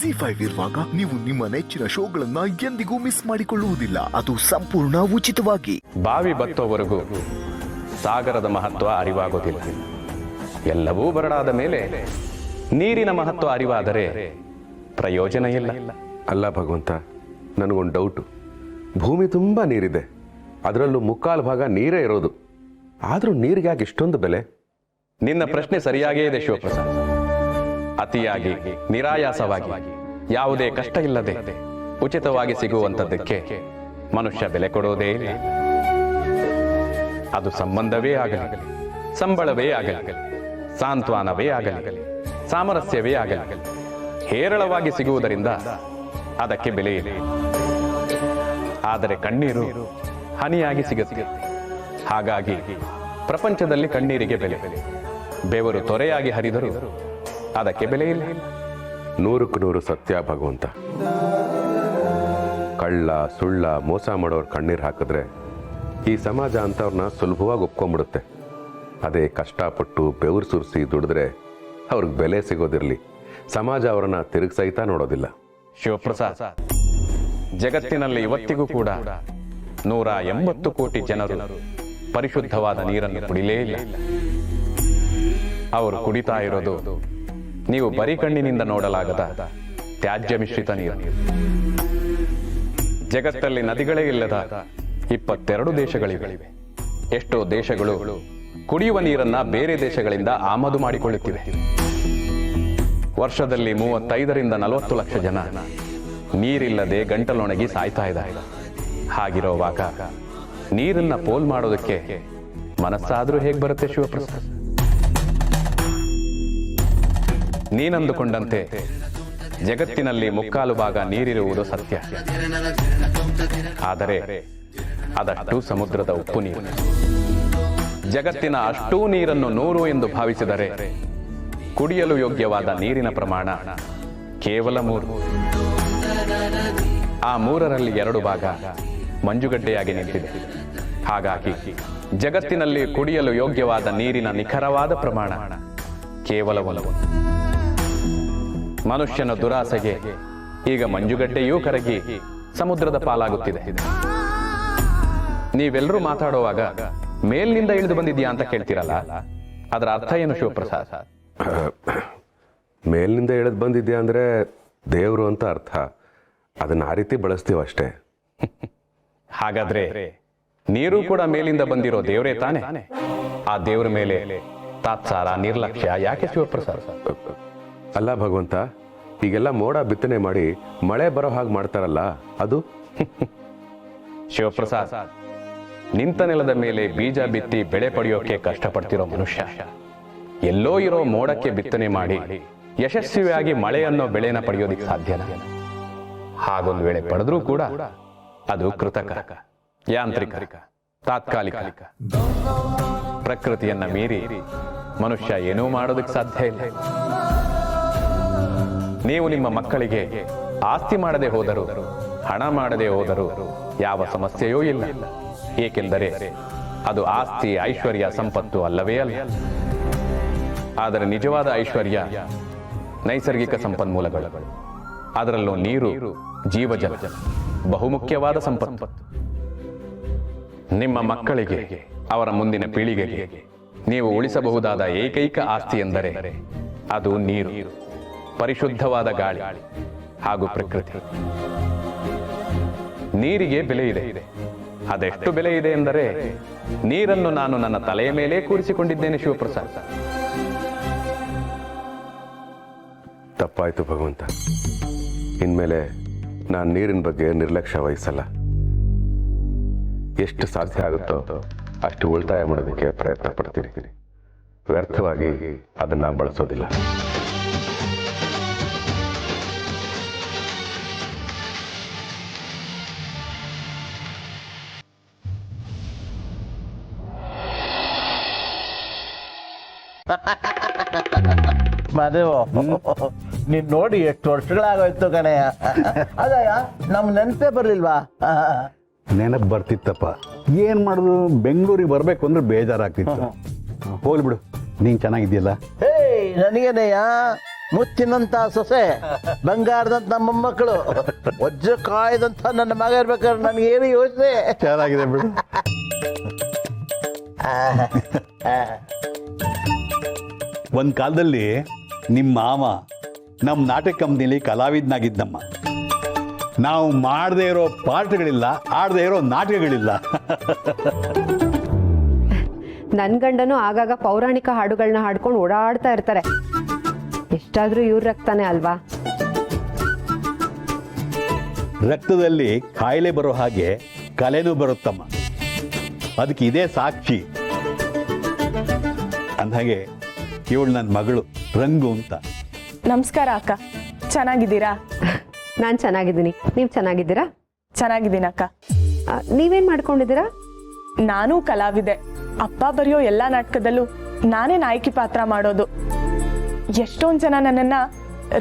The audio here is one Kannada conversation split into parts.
ಜಿ5 ಇರುವಾಗ ನೀವು ನಿಮ್ಮ ನೆಚ್ಚಿನ ಶೋಗಳನ್ನ ಎಂದಿಗೂ ಮಿಸ್ ಮಾಡಿಕೊಳ್ಳುವುದಿಲ್ಲ. ಅದು ಸಂಪೂರ್ಣ ಉಚಿತವಾಗಿ. ಬಾವಿ ಬತ್ತೋವರೆಗೂ ಸಾಗರದ ಮಹತ್ವ ಅರಿವಾಗೋದಿಲ್ಲ. ಎಲ್ಲವೂ ಬರಡಾದ ಮೇಲೆ ನೀರಿನ ಮಹತ್ವ ಅರಿವಾದರೆ ಪ್ರಯೋಜನ ಇಲ್ಲ. ಅಲ್ಲ ಭಗವಂತ, ನನಗೊಂದು ಡೌಟು. ಭೂಮಿ ತುಂಬ ನೀರಿದೆ, ಅದರಲ್ಲೂ ಮುಕ್ಕಾಲು ಭಾಗ ನೀರೇ ಇರೋದು. ಆದರೂ ನೀರಿಗೆ ಯಾಕೆ ಇಷ್ಟೊಂದು ಬೆಲೆ? ನಿನ್ನ ಪ್ರಶ್ನೆ ಸರಿಯಾಗೇ ಇದೆ ಶಿವಪ್ರಸಾದ್. ಅತಿಯಾಗಿ ನಿರಾಯಾಸವಾಗಿ ಯಾವುದೇ ಕಷ್ಟ ಇಲ್ಲದೆ ಉಚಿತವಾಗಿ ಸಿಗುವಂಥದ್ದಕ್ಕೆ ಮನುಷ್ಯ ಬೆಲೆ ಕೊಡೋದೇ ಇಲ್ಲ. ಅದು ಸಂಬಂಧವೇ ಆಗಲಿ, ಸಂಬಳವೇ ಆಗಲಿ, ಸಾಂತ್ವನವೇ ಆಗಲಿ, ಸಾಮರಸ್ಯವೇ ಆಗಲಿ, ಹೇರಳವಾಗಿ ಸಿಗುವುದರಿಂದ ಅದಕ್ಕೆ ಬೆಲೆ ಇದೆ. ಆದರೆ ಕಣ್ಣೀರು ಹನಿಯಾಗಿ ಸಿಗುತ್ತೆ. ಹಾಗಾಗಿ ಪ್ರಪಂಚದಲ್ಲಿ ಕಣ್ಣೀರಿಗೆ ಬೆಲೆ. ಬೆವರು ತೊರೆಯಾಗಿ ಹರಿದರೂ ಅದಕ್ಕೆ ಬೆಲೆ ಇಲ್ಲ. 100ಕ್ಕೆ 100 ಸತ್ಯ ಭಗವಂತ. ಕಳ್ಳ ಸುಳ್ಳ ಮೋಸ ಮಾಡೋರು ಕಣ್ಣೀರು ಹಾಕಿದ್ರೆ ಈ ಸಮಾಜ ಅಂಥವ್ರನ್ನ ಸುಲಭವಾಗಿ ಒಪ್ಕೊಂಡ್ಬಿಡುತ್ತೆ. ಅದೇ ಕಷ್ಟಪಟ್ಟು ಬೆವರು ಸುರಿಸಿ ದುಡಿದ್ರೆ ಅವ್ರಿಗೆ ಬೆಲೆ ಸಿಗೋದಿರಲಿ, ಸಮಾಜ ಅವರನ್ನ ತಿರುಗಿ ಸಹಿತ ನೋಡೋದಿಲ್ಲ. ಶಿವಪ್ರಸಾದ್, ಜಗತ್ತಿನಲ್ಲಿ ಇವತ್ತಿಗೂ ಕೂಡ 180 ಕೋಟಿ ಜನರು ಪರಿಶುದ್ಧವಾದ ನೀರನ್ನು ಕುಡಿಲೇ ಇಲ್ಲ. ಅವರು ಕುಡಿತಾ ಇರೋದು ನೀವು ಬರೀ ಕಣ್ಣಿನಿಂದ ನೋಡಲಾಗದ ತ್ಯಾಜ್ಯ ಮಿಶ್ರಿತ ನೀರು. ಜಗತ್ತಲ್ಲಿ ನದಿಗಳೇ ಇಲ್ಲದ 22 ದೇಶಗಳಿವೆ. ಎಷ್ಟೋ ದೇಶಗಳು ಕುಡಿಯುವ ನೀರನ್ನ ಬೇರೆ ದೇಶಗಳಿಂದ ಆಮದು ಮಾಡಿಕೊಳ್ಳುತ್ತಿವೆ. ವರ್ಷದಲ್ಲಿ 35ರಿಂದ 40 ಲಕ್ಷ ಜನ ನೀರಿಲ್ಲದೆ ಗಂಟಲೊಣಗಿ ಸಾಯ್ತಾ ಇದ್ದಾರೆ. ಹಾಗಿರುವಾಗ ನೀರನ್ನ ಪೋಲ್ ಮಾಡೋದಕ್ಕೆ ಮನಸ್ಸಾದ್ರೂ ಹೇಗೆ ಬರುತ್ತೆ ಶಿವಪ್ರಸಾದ್? ನೀನಂದುಕೊಂಡಂತೆ ಜಗತ್ತಿನಲ್ಲಿ ಮುಕ್ಕಾಲು ಭಾಗ ನೀರಿರುವುದು ಸತ್ಯ. ಆದರೆ ಅದಷ್ಟು ಸಮುದ್ರದ ಉಪ್ಪು ನೀರು. ಜಗತ್ತಿನ ಅಷ್ಟೂ ನೀರನ್ನು 100 ಎಂದು ಭಾವಿಸಿದರೆ ಕುಡಿಯಲು ಯೋಗ್ಯವಾದ ನೀರಿನ ಪ್ರಮಾಣ ಕೇವಲ 3. ಆ 3ರಲ್ಲಿ 2 ಭಾಗ ಮಂಜುಗಡ್ಡೆಯಾಗಿ ನಿಂತಿದೆ. ಹಾಗಾಗಿ ಜಗತ್ತಿನಲ್ಲಿ ಕುಡಿಯಲು ಯೋಗ್ಯವಾದ ನೀರಿನ ನಿಖರವಾದ ಪ್ರಮಾಣ ಕೇವಲ 1. ಮನುಷ್ಯನ ದುರಾಸೆಗೆ ಈಗ ಮಂಜುಗಡ್ಡೆಯೂ ಕರಗಿ ಸಮುದ್ರದ ಪಾಲಾಗುತ್ತಿದೆ. ನೀವೆಲ್ಲರೂ ಮಾತಾಡುವಾಗ ಮೇಲ್ನಿಂದ ಇಳಿದು ಬಂದಿದ್ಯಾ ಅಂತ ಕೇಳ್ತೀರಲ್ಲ, ಅದರ ಅರ್ಥ ಏನು ಶಿವಪ್ರಸಾದ್? ಮೇಲಿನಿಂದ ಇಳಿದು ಬಂದಿದ್ಯಾ ಅಂದರೆ ದೇವರು ಅಂತ ಅರ್ಥ. ಅದನ್ನ ಆ ರೀತಿ ಬಳಸ್ತೀವಷ್ಟೇ. ಹಾಗಾದ್ರೆ ನೀರು ಕೂಡ ಮೇಲಿಂದ ಬಂದಿರೋ ದೇವರೇ ತಾನೆ? ಆ ದೇವರ ಮೇಲೆ ತಾತ್ಸಾರ ನಿರ್ಲಕ್ಷ್ಯ ಯಾಕೆ ಶಿವಪ್ರಸಾದ್? ಅಲ್ಲ ಭಗವಂತ, ಈಗೆಲ್ಲ ಮೋಡ ಬಿತ್ತನೆ ಮಾಡಿ ಮಳೆ ಬರೋ ಹಾಗೆ ಮಾಡ್ತಾರಲ್ಲ, ಅದು? ಶಿವಪ್ರಸಾದ್, ನಿಂತ ನೆಲದ ಮೇಲೆ ಬೀಜ ಬಿತ್ತಿ ಬೆಳೆ ಪಡೆಯೋಕೆ ಕಷ್ಟಪಡ್ತಿರೋ ಮನುಷ್ಯ ಎಲ್ಲೋ ಇರೋ ಮೋಡಕ್ಕೆ ಬಿತ್ತನೆ ಮಾಡಿ ಯಶಸ್ವಿಯಾಗಿ ಮಳೆ ಅನ್ನೋ ಬೆಳೆನ ಪಡೆಯೋದಿಕ್ಕೆ ಸಾಧ್ಯನಾ? ಹಾಗೊಂದು ವೇಳೆ ಪಡೆದ್ರೂ ಕೂಡ ಅದು ಕೃತಕ, ಯಾಂತ್ರಿಕ, ತಾತ್ಕಾಲಿಕ. ಪ್ರಕೃತಿಯನ್ನ ಮೀರಿ ಮನುಷ್ಯ ಏನೂ ಮಾಡೋದಕ್ಕೆ ಸಾಧ್ಯ ಇಲ್ಲ. ನೀವು ನಿಮ್ಮ ಮಕ್ಕಳಿಗೆ ಆಸ್ತಿ ಮಾಡದೆ ಹೋದರೂ, ಹಣ ಮಾಡದೆ ಹೋದರೂ ಯಾವ ಸಮಸ್ಯೆಯೂ ಇಲ್ಲ. ಏಕೆಂದರೆ ಅದು ಆಸ್ತಿ, ಐಶ್ವರ್ಯ, ಸಂಪತ್ತು ಅಲ್ಲವೇ ಅಲ್ಲ. ಆದರೆ ನಿಜವಾದ ಐಶ್ವರ್ಯ ನೈಸರ್ಗಿಕ ಸಂಪನ್ಮೂಲಗಳು. ಅದರಲ್ಲೂ ನೀರು, ಜೀವಜಲ ಬಹುಮುಖ್ಯವಾದ ಸಂಪತ್ತು. ನಿಮ್ಮ ಮಕ್ಕಳಿಗೆ, ಅವರ ಮುಂದಿನ ಪೀಳಿಗೆಗೆ ನೀವು ಉಳಿಸಬಹುದಾದ ಏಕೈಕ ಆಸ್ತಿ ಎಂದರೆ ಅದು ನೀರು, ಪರಿಶುದ್ಧವಾದ ಗಾಳಿ ಹಾಗೂ ಪ್ರಕೃತಿ. ನೀರಿಗೆ ಬೆಲೆ ಇದೆ. ಅದೆಷ್ಟು ಬೆಲೆ ಇದೆ ಎಂದರೆ ನೀರನ್ನು ನಾನು ನನ್ನ ತಲೆಯ ಮೇಲೆ ಕೂರಿಸಿಕೊಂಡಿದ್ದೇನೆ ಶಿವಪ್ರಸಾದ್. ತಪ್ಪಾಯ್ತು ಭಗವಂತ. ಇನ್ಮೇಲೆ ನಾನು ನೀರಿನ ಬಗ್ಗೆ ನಿರ್ಲಕ್ಷ್ಯ ವಹಿಸಲ್ಲ. ಎಷ್ಟು ಸಾಧ್ಯ ಆಗುತ್ತೋ ಅಷ್ಟು ಉಳಿತಾಯ ಮಾಡೋದಕ್ಕೆ ಪ್ರಯತ್ನ ಪಡ್ತೀನಿ. ವ್ಯರ್ಥವಾಗಿ ಅದನ್ನ ಬಳಸೋದಿಲ್ಲ. ಮದೇವು, ನೀನ್ ನೋಡಿ ಎಷ್ಟು ವರ್ಷಗಳಾಗೋಯ್ತು ಕಣಯ್ಯ. ಅದಯ್ಯ, ನಮ್ ನೆನಪೇ ಬರ್ಲಿಲ್ವಾ? ನೆನಪು ಬರ್ತಿತ್ತಪ್ಪ. ಏನ್ ಮಾಡುದು, ಬೆಂಗಳೂರಿಗೆ ಬರ್ಬೇಕು ಅಂದ್ರೆ ಬೇಜಾರಾಗ್ತಿತ್ತು. ಹೋಗ್ಲಿ ಬಿಡು, ನೀನ್ ಚೆನ್ನಾಗಿದ್ಯಲ್ಲ? ಹೇ, ನನಗೇನಯ್ಯ ಮುತ್ತಿನಂತ ಸೊಸೆ, ಬಂಗಾರದಂತ ನಮ್ಮ ಮೊಮ್ಮಕ್ಕಳು, ವಜ್ರ ಕಾಯ್ದಂತ ನನ್ನ ಮಗ ಇರ್ಬೇಕಾದ್ರೆ ನನಗೇನು ಯೋಚನೆ. ಚೆನ್ನಾಗಿದೆ ಬಿಡು. ಒಂದು ಕಾಲದಲ್ಲಿ ನಿಮ್ಮ ಮಾವ ನಮ್ಮ ನಾಟಕ ಕಂಪ್ನಿಲಿ ಕಲಾವಿದನಾಗಿದ್ದಮ್ಮ. ನಾವು ಮಾಡದೇ ಇರೋ ಪಾಠಗಳಿಲ್ಲ, ಆಡದೇ ಇರೋ ನಾಟಕಗಳಿಲ್ಲ. ನನ್ನ ಗಂಡನು ಆಗಾಗ ಪೌರಾಣಿಕ ಹಾಡುಗಳನ್ನ ಹಾಡ್ಕೊಂಡು ಓಡಾಡ್ತಾ ಇರ್ತಾರೆ. ಎಷ್ಟಾದ್ರೂ ಇವ್ರ ರಕ್ತಾನೆ ಅಲ್ವಾ? ರಕ್ತದಲ್ಲಿ ಕಾಯಿಲೆ ಬರೋ ಹಾಗೆ ಕಲೆನೂ ಬರುತ್ತಮ್ಮ. ಅದಕ್ಕೆ ಇದೇ ಸಾಕ್ಷಿ. ಅಂದಾಗೆ ಇವಳು ನನ್ನ ಮಗಳು ರಂಗು ಅಂತ. ನಮಸ್ಕಾರ ಅಕ್ಕ, ಚೆನ್ನಾಗಿದ್ದೀರಾ? ನಾನು ಚೆನ್ನಾಗಿದ್ದೀನಿ, ನೀವು ಚೆನ್ನಾಗಿದ್ದೀರಾ? ಚೆನ್ನಾಗಿದ್ದೀನಿ ಅಕ್ಕ. ನೀವೇನ್ ಮಾಡ್ಕೊಂಡಿದ್ದೀರಾ? ನಾನು ಕಲಾವಿದೆ. ಅಪ್ಪ ಬರೆಯೋ ಎಲ್ಲಾ ನಾಟಕದಲ್ಲೂ ನಾನೇ ನಾಯಕಿ ಪಾತ್ರ ಮಾಡೋದು. ಎಷ್ಟೊಂದ್ ಜನ ನನ್ನನ್ನ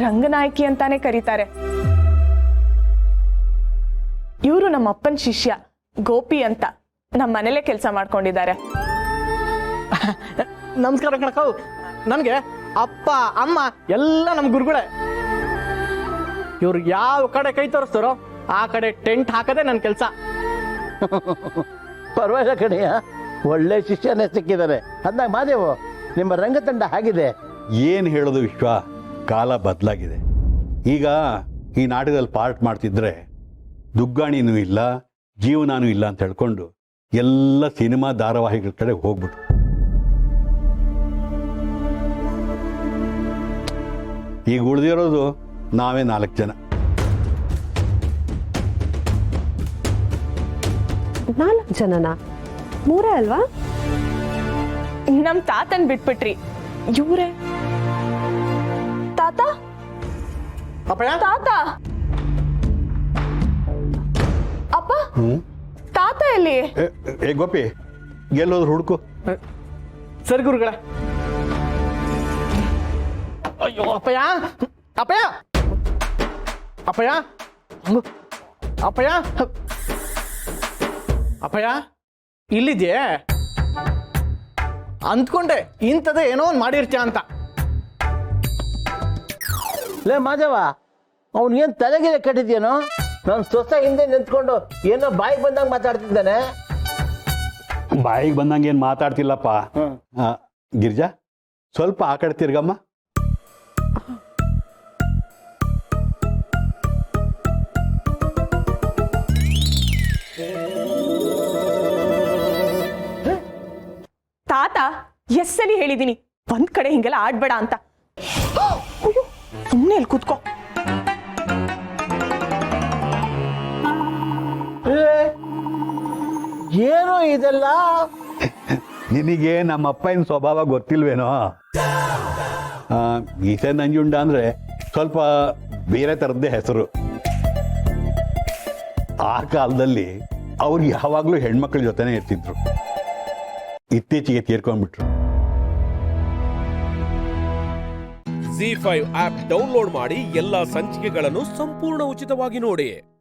ರಂಗನಾಯಕಿ ಅಂತಾನೆ ಕರೀತಾರೆ. ಇವರು ನಮ್ಮ ಅಪ್ಪನ ಶಿಷ್ಯ ಗೋಪಿ ಅಂತ ನಮ್ಮ ಮನೇಲೆ ಕೆಲಸ ಮಾಡ್ಕೊಂಡಿದ್ದಾರೆ. ನಮಸ್ಕಾರ ಕಣಕವು. ನನಗೆ ಅಪ್ಪ ಅಮ್ಮ ಎಲ್ಲ ನಮ್ಮ ಗುರುಗಳೇ. ಇವ್ರು ಯಾವ ಕಡೆ ಕೈ ತೋರಿಸ್ತಾರೋ ಆ ಕಡೆ ಟೆಂಟ್ ಹಾಕದೆ ನನ್ನ ಕೆಲಸ. ಪರವಾಗಿಲ್ಲ ಕಡೆಯ, ಒಳ್ಳೆ ಶಿಷ್ಯನೇ ಸಿಕ್ಕಿದ್ದಾರೆ. ಅಂದಾಗ ಮಾದೇವು, ನಿಮ್ಮ ರಂಗತಂಡ ಹೇಗಿದೆ? ಏನು ಹೇಳೋದು ವಿಶ್ವ, ಕಾಲ ಬದಲಾಗಿದೆ. ಈಗ ಈ ನಾಟಕದಲ್ಲಿ ಪಾರ್ಟ್ ಮಾಡ್ತಿದ್ರೆ ದುಗ್ಗಾಣಿನೂ ಇಲ್ಲ, ಜೀವನಾನೂ ಇಲ್ಲ ಅಂತ ಹೇಳ್ಕೊಂಡು ಎಲ್ಲ ಸಿನಿಮಾ ಧಾರಾವಾಹಿಗಳ ಕಡೆ ಹೋಗ್ಬಿಟ್ರು. ಈಗ ಉಳಿದಿರೋದು ನಾವೇ 4 ಜನ. 4 ಜನನಾ? 3 ಅಲ್ವಾ? ನಮ್ ತಾತನ್ ಬಿಟ್ಬಿಟ್ರಿ. ಇವ್ರೆ ತಾತ? ಅಪ್ಪಯ್ಯ, ತಾತ? ಅಪ್ಪ, ತಾತ ಎಲ್ಲಿ? ಏ ಗೋಪಿ, ಎಲ್ಲೋದ್ರು ಹುಡುಕು. ಸರಿ ಗುರುಗಳೇ. ಅಯ್ಯೋ ಅಪ್ಪಯ್ಯ, ಅಪ್ಪಯ್ಯ, ಅಪ್ಪಯ್ಯ, ಅಪ್ಪಯ್ಯ, ಅಪ್ಪಯ್ಯ, ಇಲ್ಲಿದ್ಯೆ? ಅಂದ್ಕೊಂಡೆ ಇಂಥದ್ದೇ ಏನೋ ಒಂದು ಮಾಡಿರ್ತೀಯ ಅಂತ. ಲೇ ಮಾದೇವ, ಅವನಿಗೇನು ತಲೆಗೆ ಕಟ್ಟಿದ್ಯೇನೋ? ನನ್ನ ಸೊಸೆ ಹಿಂದೆ ನಿಂತ್ಕೊಂಡು ಏನೋ ಬಾಯಿಗೆ ಬಂದಾಗ ಮಾತಾಡ್ತಿದ್ದಾನೆ. ಬಾಯಿಗೆ ಬಂದಂಗೆ ಏನು ಮಾತಾಡ್ತಿಲ್ಲಪ್ಪ. ಗಿರಿಜಾ, ಸ್ವಲ್ಪ ಆ ಕಡೆ ತಿರ್ಗಮ್ಮ. ತಾತ ಎಸ್ಸಲಿ ಹೇಳಿದೀನಿ ಒಂದ್ ಕಡೆ ಹಿಂಗೆಲ್ಲ ಆಡ್ಬೇಡ ಅಂತ. ಸುಮ್ಮನೆ ಅಲ್ಲಿ ಕೂತ್ಕೋ. ಏನೋ ಇದೆಲ್ಲ? ನಿನಗೆ ನಮ್ಮ ಅಪ್ಪನ ಸ್ವಭಾವ ಗೊತ್ತಿಲ್ವೇನೋ? ಗೀಸೆ ನಂಜುಂಡ ಅಂದ್ರೆ ಸ್ವಲ್ಪ ಬೇರೆ ಥರದ್ದೇ ಹೆಸರು. ಆ ಕಾಲದಲ್ಲಿ ಅವ್ರು ಯಾವಾಗಲೂ ಹೆಣ್ಮಕ್ಳ ಜೊತೆನೇ ಇರ್ತಿದ್ರು. ಇತ್ತೀಚೆಗೆ ತೀರ್ಕೊಂಡ್ಬಿಟ್ರು. ZEE5 ಆಪ್ ಡೌನ್ಲೋಡ್ ಮಾಡಿ ಎಲ್ಲಾ ಸಂಚಿಕೆಗಳನ್ನು ಸಂಪೂರ್ಣ ಉಚಿತವಾಗಿ ನೋಡಿ.